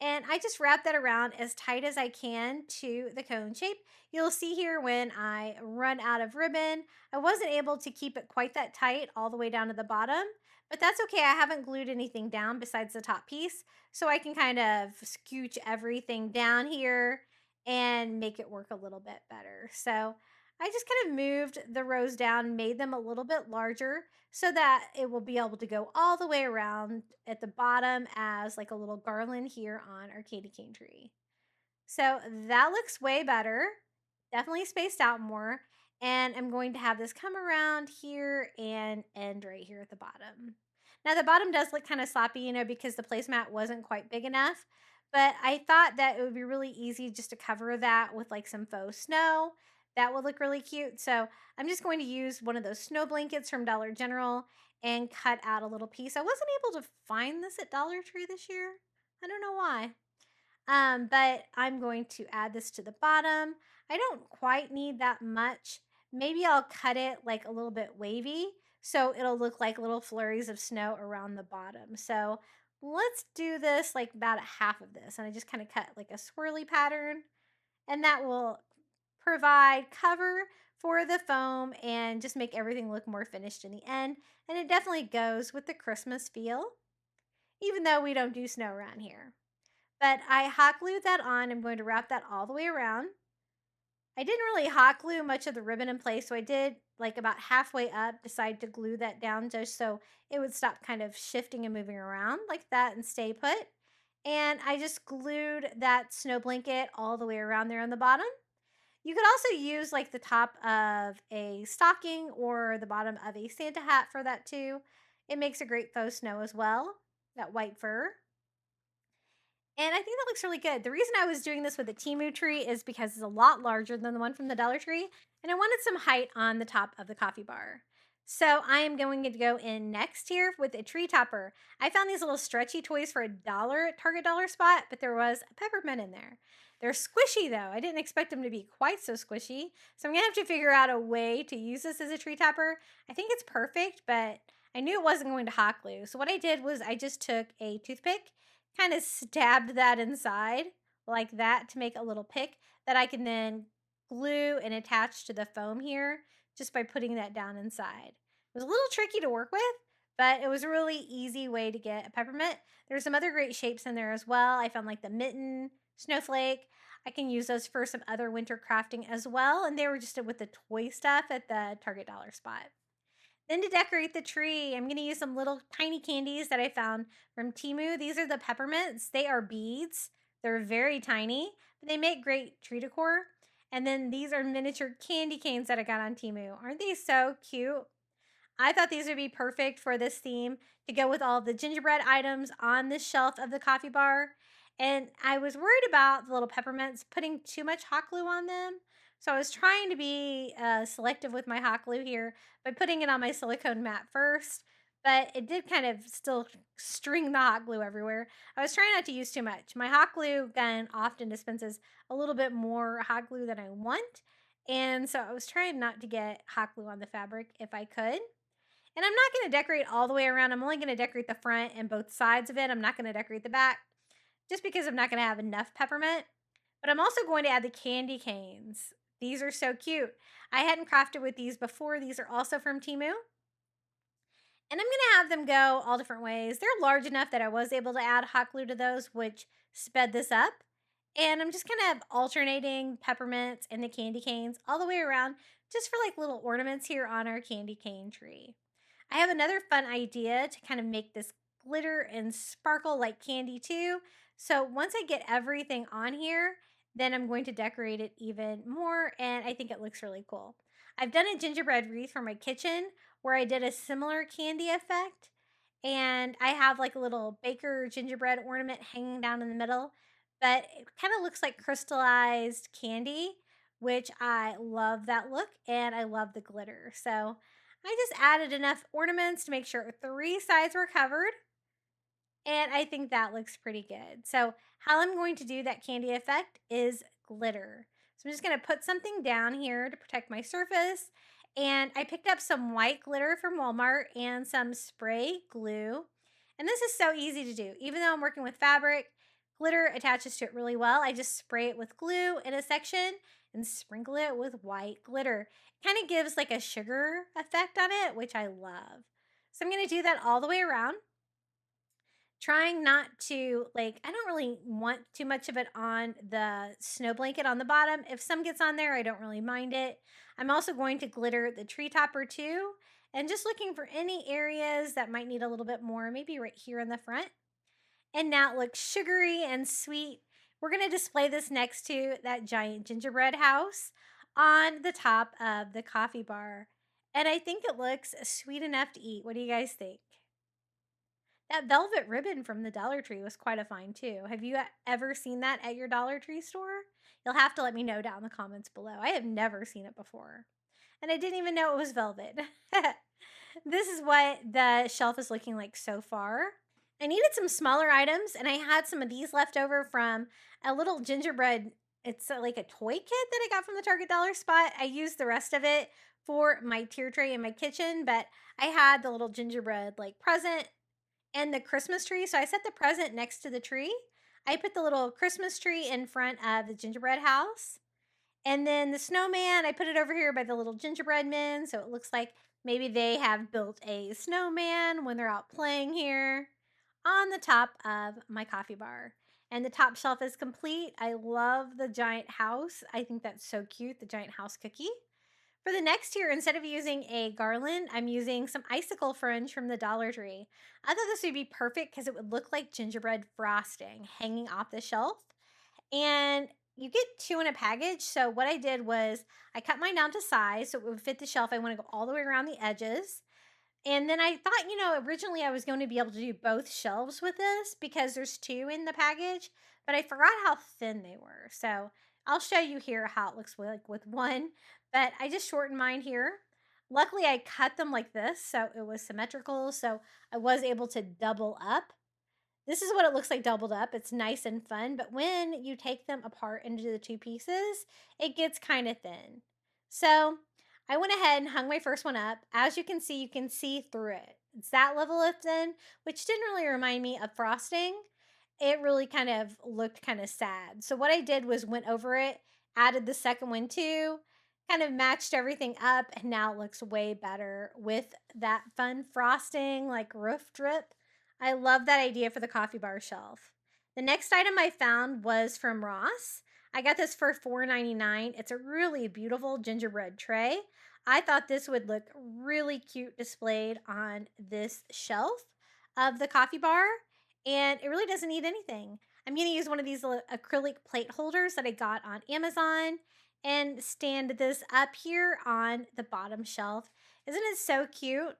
And I just wrap that around as tight as I can to the cone shape. You'll see here when I run out of ribbon, I wasn't able to keep it quite that tight all the way down to the bottom, but that's okay. I haven't glued anything down besides the top piece, so I can kind of scooch everything down here and make it work a little bit better. So I just kind of moved the rows down, made them a little bit larger so that it will be able to go all the way around at the bottom as like a little garland here on our candy cane tree. So that looks way better. Definitely spaced out more. And I'm going to have this come around here and end right here at the bottom. Now the bottom does look kind of sloppy, because the placemat wasn't quite big enough. But I thought that it would be really easy just to cover that with like some faux snow. That would look really cute. So I'm just going to use one of those snow blankets from Dollar General and cut out a little piece. I wasn't able to find this at Dollar Tree this year. I don't know why. But I'm going to add this to the bottom. I don't quite need that much. Maybe I'll cut it like a little bit wavy so it'll look like little flurries of snow around the bottom. So let's do this like about a half of this. And I just kind of cut like a swirly pattern, and that will provide cover for the foam and just make everything look more finished in the end. And it definitely goes with the Christmas feel, even though we don't do snow around here. But I hot glued that on. I'm going to wrap that all the way around. I didn't really hot glue much of the ribbon in place, so I did like about halfway up decide to glue that down just so it would stop kind of shifting and moving around like that and stay put. And I just glued that snow blanket all the way around there on the bottom. You could also use like the top of a stocking or the bottom of a Santa hat for that too. It makes a great faux snow as well, that white fur. And I think that looks really good. The reason I was doing this with a Timu tree is because it's a lot larger than the one from the Dollar Tree, and I wanted some height on the top of the coffee bar. So I am going to go in next here with a tree topper. I found these little stretchy toys for $1 at Target Dollar Spot, but there was a peppermint in there. They're squishy though. I didn't expect them to be quite so squishy. So I'm gonna have to figure out a way to use this as a tree topper. I think it's perfect, but I knew it wasn't going to hot glue. So what I did was I just took a toothpick, kind of stabbed that inside like that to make a little pick that I can then glue and attach to the foam here just by putting that down inside. It was a little tricky to work with, but it was a really easy way to get a peppermint. There's some other great shapes in there as well. I found like the mitten, snowflake. I can use those for some other winter crafting as well. And they were just with the toy stuff at the Target Dollar Spot. Then to decorate the tree, I'm going to use some little tiny candies that I found from Timu. These are the peppermints. They are beads. They're very tiny, but they make great tree decor. And then these are miniature candy canes that I got on Timu. Aren't these so cute? I thought these would be perfect for this theme to go with all of the gingerbread items on the shelf of the coffee bar. And I was worried about the little peppermints putting too much hot glue on them. So I was trying to be selective with my hot glue here by putting it on my silicone mat first. But it did kind of still string the hot glue everywhere. I was trying not to use too much. My hot glue gun often dispenses a little bit more hot glue than I want. And so I was trying not to get hot glue on the fabric if I could. And I'm not going to decorate all the way around. I'm only going to decorate the front and both sides of it. I'm not going to decorate the back just because I'm not going to have enough peppermint. But I'm also going to add the candy canes. These are so cute. I hadn't crafted with these before. These are also from Timu. And I'm going to have them go all different ways. They're large enough that I was able to add hot glue to those, which sped this up. And I'm just kind of alternating peppermints and the candy canes all the way around just for like little ornaments here on our candy cane tree. I have another fun idea to kind of make this glitter and sparkle like candy too. So once I get everything on here, then I'm going to decorate it even more, and I think it looks really cool. I've done a gingerbread wreath for my kitchen where I did a similar candy effect, and I have like a little baker gingerbread ornament hanging down in the middle, but it kind of looks like crystallized candy, which I love that look, and I love the glitter. So I just added enough ornaments to make sure 3 sides were covered, and I think that looks pretty good. So how I'm going to do that candy effect is glitter. So I'm just going to put something down here to protect my surface. And I picked up some white glitter from Walmart and some spray glue. And this is so easy to do. Even though I'm working with fabric, glitter attaches to it really well. I just spray it with glue in a section and sprinkle it with white glitter. It kind of gives like a sugar effect on it, which I love. So I'm going to do that all the way around. Trying not to, like, I don't really want too much of it on the snow blanket on the bottom. If some gets on there, I don't really mind it. I'm also going to glitter the treetop or two, and just looking for any areas that might need a little bit more, maybe right here in the front. And now it looks sugary and sweet. We're going to display this next to that giant gingerbread house on the top of the coffee bar. And I think it looks sweet enough to eat. What do you guys think? That velvet ribbon from the Dollar Tree was quite a find too. Have you ever seen that at your Dollar Tree store? You'll have to let me know down in the comments below. I have never seen it before. And I didn't even know it was velvet. This is what the shelf is looking like so far. I needed some smaller items, and I had some of these left over from a little gingerbread. It's like a toy kit that I got from the Target Dollar Spot. I used the rest of it for my tier tray in my kitchen, but I had the little gingerbread like present and the Christmas tree. So I set the present next to the tree. I put the little Christmas tree in front of the gingerbread house. And then the snowman, I put it over here by the little gingerbread men. So it looks like maybe they have built a snowman when they're out playing here on the top of my coffee bar. And the top shelf is complete. I love the giant house. I think that's so cute, the giant house cookie. For the next year, instead of using a garland, I'm using some icicle fringe from the Dollar Tree. I thought this would be perfect because it would look like gingerbread frosting hanging off the shelf. And you get two in a package. So what I did was I cut mine down to size so it would fit the shelf. I want to go all the way around the edges. And then I thought, originally I was going to be able to do both shelves with this because there's two in the package, but I forgot how thin they were. So I'll show you here how it looks like with one, but I just shortened mine here. Luckily, I cut them like this, so it was symmetrical, so I was able to double up. This is what it looks like doubled up. It's nice and fun, but when you take them apart into the two pieces, it gets kind of thin. So I went ahead and hung my first one up. As you can see through it. It's that level of thin, which didn't really remind me of frosting. It really kind of looked kind of sad. So what I did was went over it, added the second one too, kind of matched everything up, and now it looks way better with that fun frosting like roof drip. I love that idea for the coffee bar shelf. The next item I found was from Ross. I got this for $4.99. It's a really beautiful gingerbread tray. I thought this would look really cute displayed on this shelf of the coffee bar, and it really doesn't need anything. I'm going to use one of these acrylic plate holders that I got on Amazon and stand this up here on the bottom shelf. Isn't it so cute?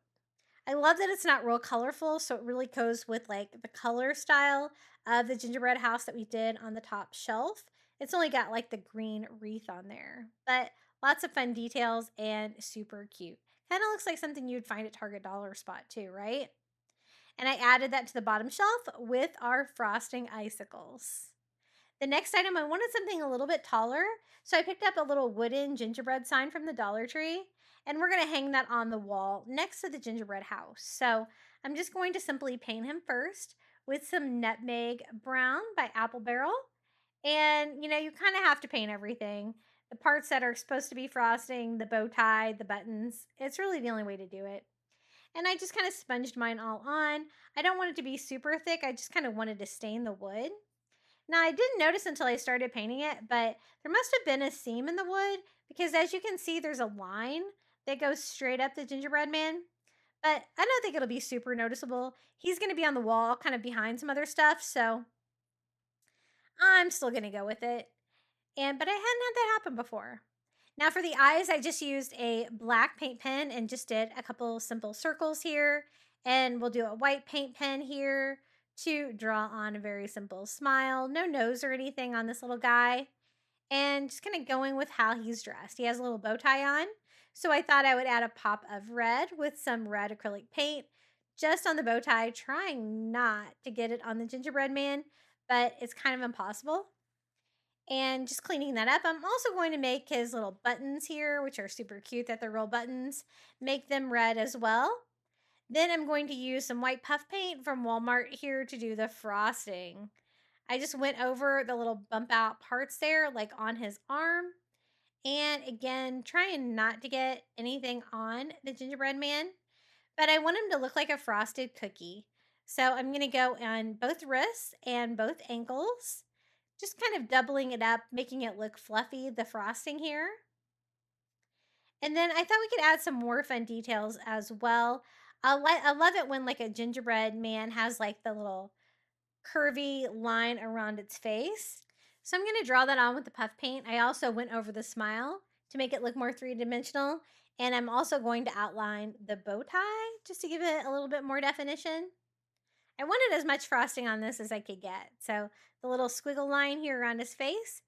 I love that it's not real colorful, so it really goes with like the color style of the gingerbread house that we did on the top shelf. It's only got like the green wreath on there, but lots of fun details and super cute. Kind of looks like something you'd find at Target Dollar Spot too, right? And I added that to the bottom shelf with our frosting icicles. The next item, I wanted something a little bit taller, so I picked up a little wooden gingerbread sign from the Dollar Tree, and we're going to hang that on the wall next to the gingerbread house. So I'm just going to simply paint him first with some nutmeg brown by Apple Barrel. And, you kind of have to paint everything. The parts that are supposed to be frosting, the bow tie, the buttons. It's really the only way to do it. And I just kind of sponged mine all on. I don't want it to be super thick. I just kind of wanted to stain the wood. Now, I didn't notice until I started painting it, but there must have been a seam in the wood because as you can see, there's a line that goes straight up the gingerbread man. But I don't think it'll be super noticeable. He's going to be on the wall kind of behind some other stuff, so I'm still going to go with it. But I hadn't had that happen before. Now for the eyes, I just used a black paint pen and just did a couple simple circles here. And we'll do a white paint pen here to draw on a very simple smile. No nose or anything on this little guy. And just kind of going with how he's dressed. He has a little bow tie on. So I thought I would add a pop of red with some red acrylic paint just on the bow tie, trying not to get it on the gingerbread man, but it's kind of impossible. And just cleaning that up. I'm also going to make his little buttons here, which are super cute that they're real buttons, make them red as well. Then I'm going to use some white puff paint from Walmart here to do the frosting. I just went over the little bump out parts there, like on his arm. And again, trying not to get anything on the gingerbread man, but I want him to look like a frosted cookie. So I'm going to go on both wrists and both ankles, just kind of doubling it up, making it look fluffy, the frosting here. And then I thought we could add some more fun details as well. I love it when like a gingerbread man has like the little curvy line around its face. So I'm going to draw that on with the puff paint. I also went over the smile to make it look more three-dimensional. And I'm also going to outline the bow tie just to give it a little bit more definition. I wanted as much frosting on this as I could get. So the little squiggle line here around his face,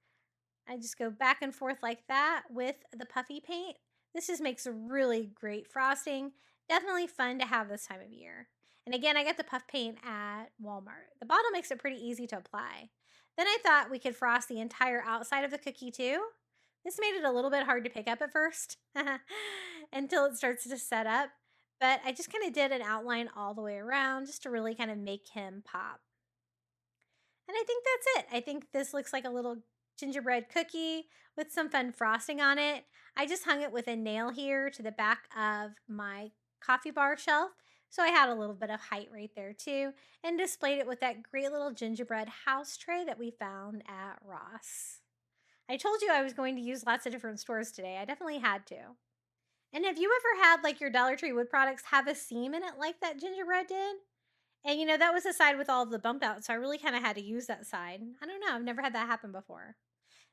I just go back and forth like that with the puffy paint. This just makes a really great frosting. Definitely fun to have this time of year. And again, I got the puff paint at Walmart. The bottle makes it pretty easy to apply. Then I thought we could frost the entire outside of the cookie too. This made it a little bit hard to pick up at first until it starts to set up. But I just kind of did an outline all the way around just to really kind of make him pop. And I think that's it. I think this looks like a little gingerbread cookie with some fun frosting on it. I just hung it with a nail here to the back of my coffee bar shelf. So I had a little bit of height right there too, and displayed it with that great little gingerbread house tray that we found at Ross. I told you I was going to use lots of different stores today. I definitely had to. And have you ever had like your Dollar Tree wood products have a seam in it like that gingerbread did? And that was the side with all of the bump outs, so I really kind of had to use that side. I don't know, I've never had that happen before.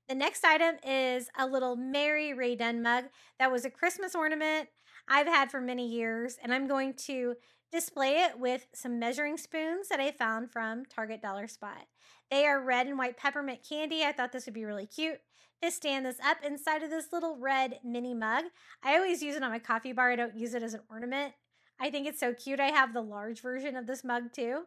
The next item is a little Mary Ray Dunn mug that was a Christmas ornament I've had for many years, and I'm going to display it with some measuring spoons that I found from Target Dollar Spot. They are red and white peppermint candy. I thought this would be really cute to stand this up inside of this little red mini mug. I always use it on my coffee bar. I don't use it as an ornament. I think it's so cute. I have the large version of this mug too.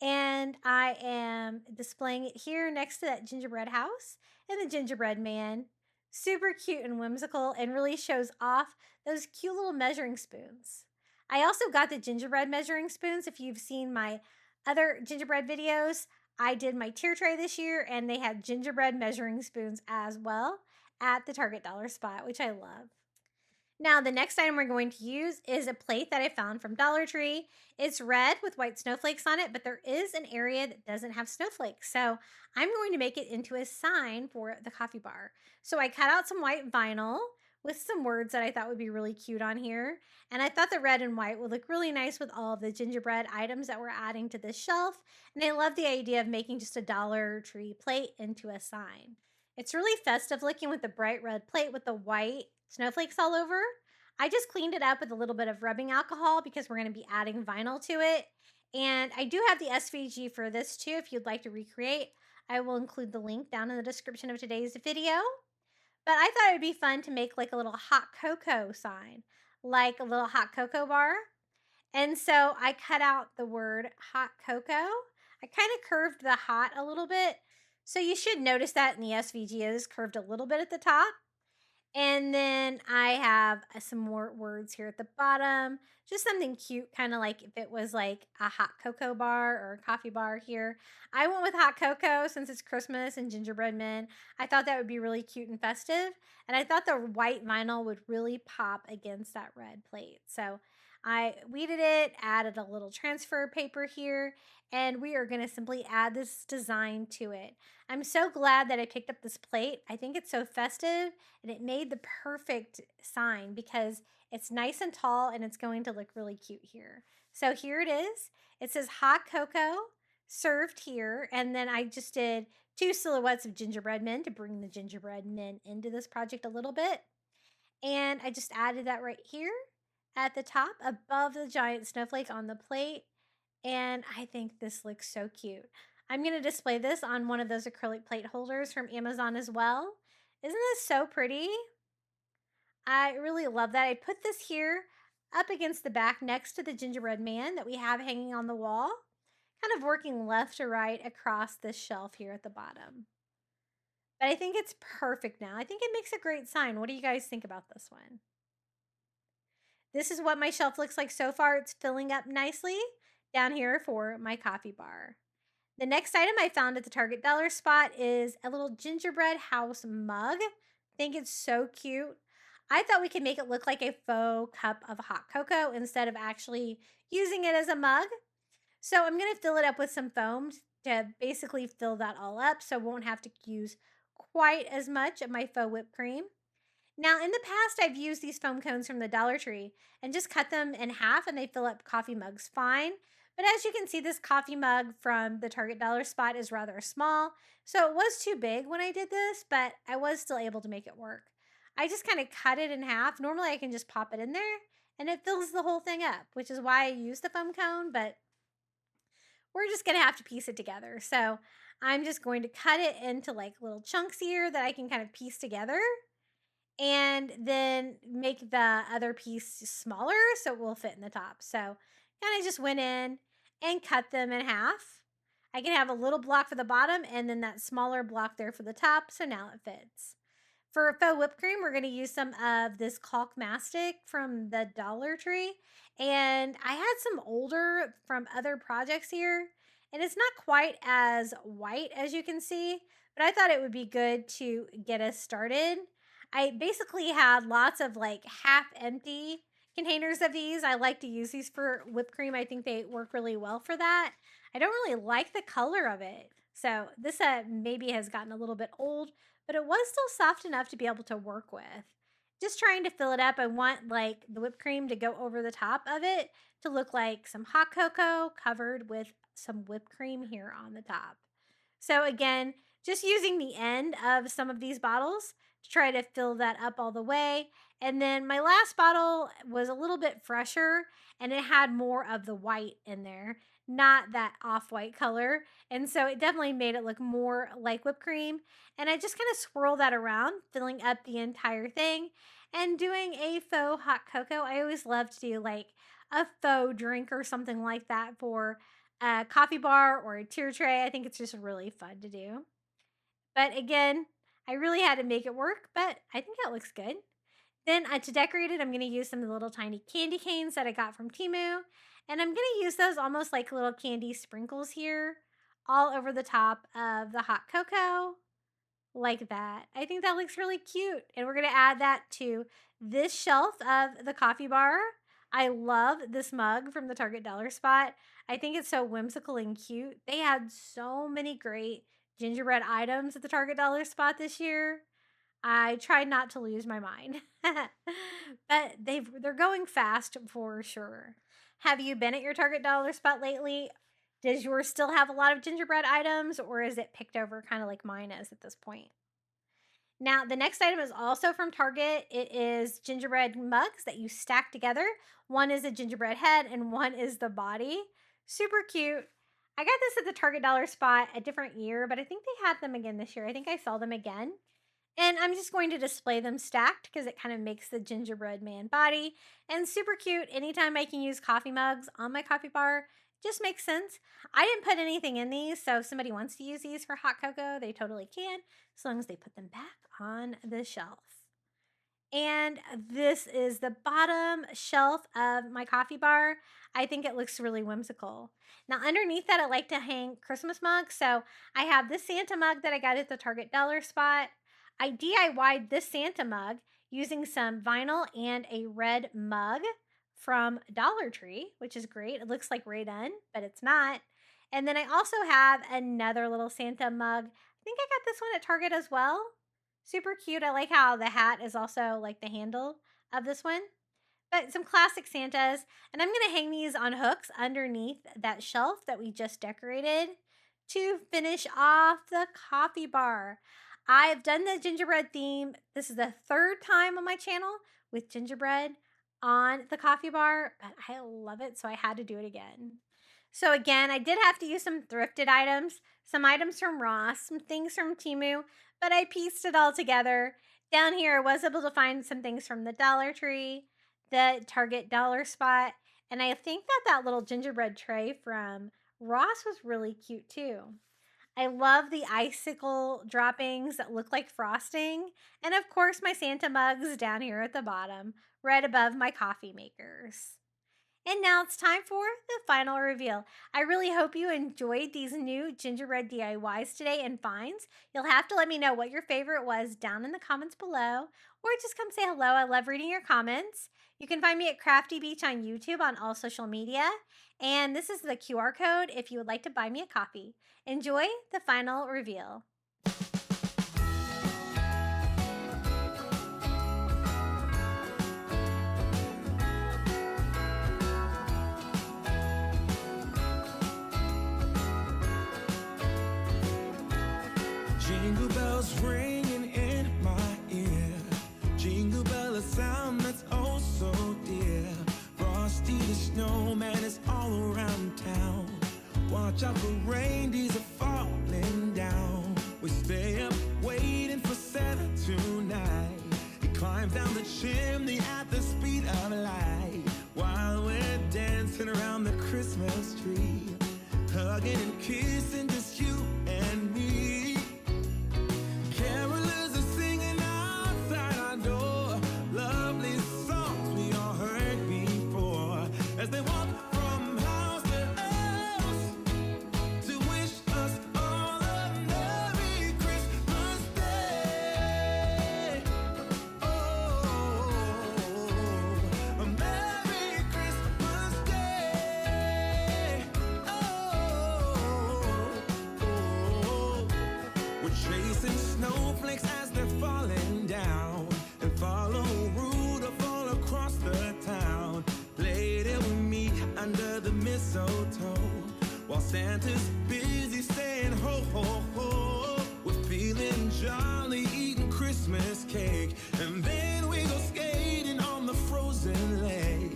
And I am displaying it here next to that gingerbread house and the gingerbread man. Super cute and whimsical, and really shows off those cute little measuring spoons. I also got the gingerbread measuring spoons. If you've seen my other gingerbread videos, I did my tier tray this year, and they had gingerbread measuring spoons as well at the Target Dollar Spot, which I love. Now, the next item we're going to use is a plate that I found from Dollar Tree. It's red with white snowflakes on it, but there is an area that doesn't have snowflakes. So I'm going to make it into a sign for the coffee bar. So I cut out some white vinyl with some words that I thought would be really cute on here. And I thought the red and white would look really nice with all of the gingerbread items that we're adding to this shelf. And I love the idea of making just a Dollar Tree plate into a sign. It's really festive looking with the bright red plate with the white snowflakes all over. I just cleaned it up with a little bit of rubbing alcohol because we're going to be adding vinyl to it. And I do have the SVG for this too if you'd like to recreate. I will include the link down in the description of today's video. But I thought it would be fun to make like a little hot cocoa sign, like a little hot cocoa bar. And so I cut out the word hot cocoa. I kind of curved the hot a little bit. So you should notice that in the SVG, it is curved a little bit at the top. And then I have some more words here at the bottom. Just something cute, kind of like if it was like a hot cocoa bar or a coffee bar here. I went with hot cocoa since it's Christmas and gingerbread men. I thought that would be really cute and festive. And I thought the white vinyl would really pop against that red plate. So I weeded it, added a little transfer paper here, and we are going to simply add this design to it. I'm so glad that I picked up this plate. I think it's so festive, and it made the perfect sign because it's nice and tall and it's going to look really cute here. So here it is. It says hot cocoa served here, and then I just did 2 silhouettes of gingerbread men to bring the gingerbread men into this project a little bit. And I just added that right here at the top above the giant snowflake on the plate. And I think this looks so cute. I'm going to display this on one of those acrylic plate holders from Amazon as well. Isn't this so pretty? I really love that. I put this here up against the back next to the gingerbread man that we have hanging on the wall, kind of working left to right across this shelf here at the bottom. But I think it's perfect now. I think it makes a great sign. What do you guys think about this one? This is what my shelf looks like so far. It's filling up nicely down here for my coffee bar. The next item I found at the Target dollar spot is a little gingerbread house mug. I think it's so cute. I thought we could make it look like a faux cup of hot cocoa instead of actually using it as a mug. So I'm going to fill it up with some foam to basically fill that all up so I won't have to use quite as much of my faux whipped cream. Now, in the past, I've used these foam cones from the Dollar Tree and just cut them in half and they fill up coffee mugs fine. But as you can see, this coffee mug from the Target dollar spot is rather small. So it was too big when I did this, but I was still able to make it work. I just kind of cut it in half. Normally, I can just pop it in there and it fills the whole thing up, which is why I use the foam cone, but we're just going to have to piece it together. So I'm just going to cut it into like little chunks here that I can kind of piece together and then make the other piece smaller so it will fit in the top. So kind of just went in and cut them in half. I can have a little block for the bottom and then that smaller block there for the top. So now it fits. For faux whipped cream, we're going to use some of this caulk mastic from the Dollar Tree. And I had some older from other projects here. And it's not quite as white as you can see, but I thought it would be good to get us started. I basically had lots of like half empty containers of these. I like to use these for whipped cream. I think they work really well for that. I don't really like the color of it. So this maybe has gotten a little bit old, but it was still soft enough to be able to work with. Just trying to fill it up. I want like the whipped cream to go over the top of it to look like some hot cocoa covered with some whipped cream here on the top. So again, just using the end of some of these bottles to try to fill that up all the way. And then my last bottle was a little bit fresher and it had more of the white in there, not that off-white color. And so it definitely made it look more like whipped cream. And I just kind of swirl that around, filling up the entire thing and doing a faux hot cocoa. I always love to do like a faux drink or something like that for a coffee bar or a tier tray. I think it's just really fun to do. But again, I really had to make it work, but I think that looks good. Then to decorate it, I'm going to use some of the little tiny candy canes that I got from Temu. And I'm going to use those almost like little candy sprinkles here all over the top of the hot cocoa like that. I think that looks really cute. And we're going to add that to this shelf of the coffee bar. I love this mug from the Target dollar spot. I think it's so whimsical and cute. They had so many great gingerbread items at the Target dollar spot this year. I tried not to lose my mind. But they're going fast for sure. Have you been at your Target dollar spot lately? Does yours still have a lot of gingerbread items or is it picked over kind of like mine is at this point? Now, the next item is also from Target. It is gingerbread mugs that you stack together. One is a gingerbread head and one is the body. Super cute. I got this at the Target dollar spot a different year, but I think they had them again this year. I think I saw them again. And I'm just going to display them stacked because it kind of makes the gingerbread man body. And super cute. Anytime I can use coffee mugs on my coffee bar, just makes sense. I didn't put anything in these, so if somebody wants to use these for hot cocoa, they totally can, as long as they put them back on the shelf. And this is the bottom shelf of my coffee bar. I think it looks really whimsical. Now, underneath that, I like to hang Christmas mugs. So I have this Santa mug that I got at the Target dollar spot. I DIY'd this Santa mug using some vinyl and a red mug from Dollar Tree, which is great. It looks like Ray Dunn, but it's not. And then I also have another little Santa mug. I think I got this one at Target as well. Super cute. I like how the hat is also like the handle of this one. But some classic Santas. And I'm going to hang these on hooks underneath that shelf that we just decorated to finish off the coffee bar. I've done the gingerbread theme. This is the third time on my channel with gingerbread on the coffee bar, but I love it, so I had to do it again. So again, I did have to use some thrifted items, some items from Ross, some things from Temu, but I pieced it all together. Down here, I was able to find some things from the Dollar Tree, the Target dollar spot, and I think that little gingerbread tray from Ross was really cute too. I love the icicle droppings that look like frosting, and of course my Santa mugs down here at the bottom, right above my coffee makers. And now it's time for the final reveal. I really hope you enjoyed these new gingerbread DIYs today and finds. You'll have to let me know what your favorite was down in the comments below, or just come say hello. I love reading your comments. You can find me at Crafty Beach on YouTube on all social media. And this is the QR code if you would like to buy me a coffee. Enjoy the final reveal. Jingle bells ringing in my ear. Jingle bell, a sound that's oh so dear. Frosty the snowman is all around town. Watch out for reindeers are falling down. We stay up waiting for Santa tonight. He climbs down the chimney at the speed of light, while we're dancing around the Christmas tree, hugging and kissing just you and me. Carolers are singing outside our door, lovely songs we all heard before, as they walk from house to house to wish us all a Merry Christmas Day. Oh, a Merry Christmas Day. Oh, we're chasing snowflakes as they're falling down, and follow Rudolph all across the town. Later we meet under the mistletoe, while Santa's busy saying ho ho ho. We're feeling jolly, eating Christmas cake, and then we go skating on the frozen lake,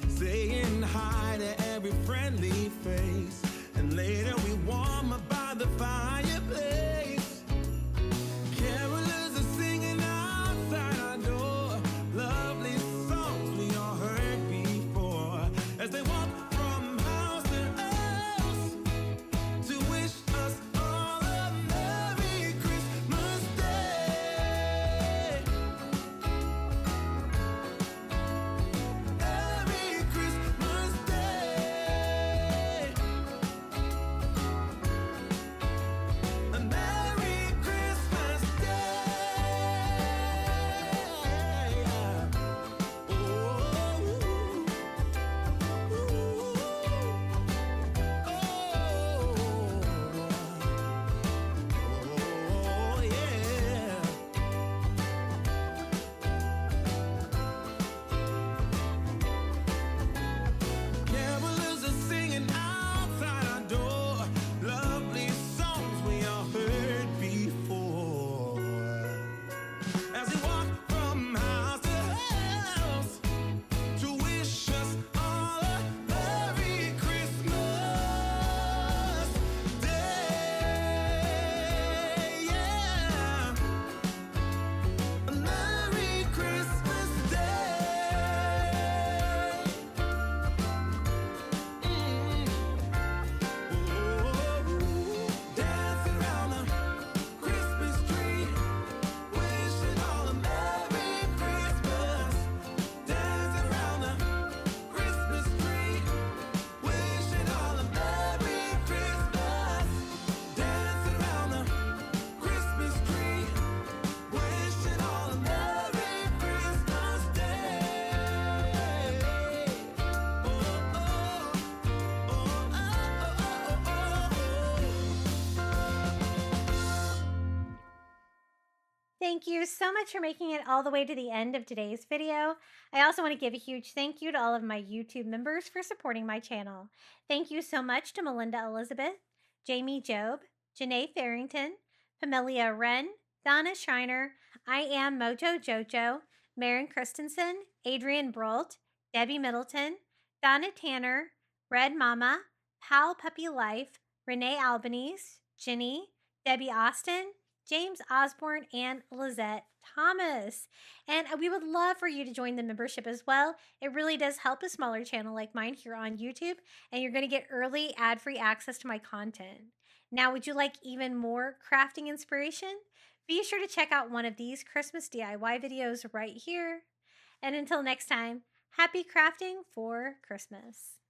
saying hi to every friendly face, and later we warm up by the fireplace. Carolers are singing outside our door, lovely songs we all heard before, as they walk from house to house to wish us all a Merry Christmas Day. Merry Christmas Day. A Merry Christmas Day. Oh, yeah. Carolers are singing outside our door, lovely songs we all heard before, as we walk from house to house to wish us all a Merry Christmas Day. Yeah, a Merry Christmas Day. Dancing around the Christmas tree, wishing all a Merry Christmas. Dancing around the Christmas tree, wishing all a Merry Christmas. Dancing around the Christmas tree, wishing all a Merry Christmas Day. Thank you so much for making it all the way to the end of today's video. I also want to give a huge thank you to all of my YouTube members for supporting my channel. Thank you so much to Melinda Elizabeth, Jamie Job, Janae Farrington, Pamelia Wren, Donna Schreiner, I Am Mojo Jojo, Maren Christensen, Adrian Brolt, Debbie Middleton, Donna Tanner, Red Mama, Pal Puppy Life, Renee Albanese, Ginny, Debbie Austin, James Osborne, and Lizette Thomas. And we would love for you to join the membership as well. It really does help a smaller channel like mine here on YouTube, and you're going to get early ad-free access to my content. Now, would you like even more crafting inspiration? Be sure to check out one of these Christmas DIY videos right here. And until next time, Happy crafting for Christmas!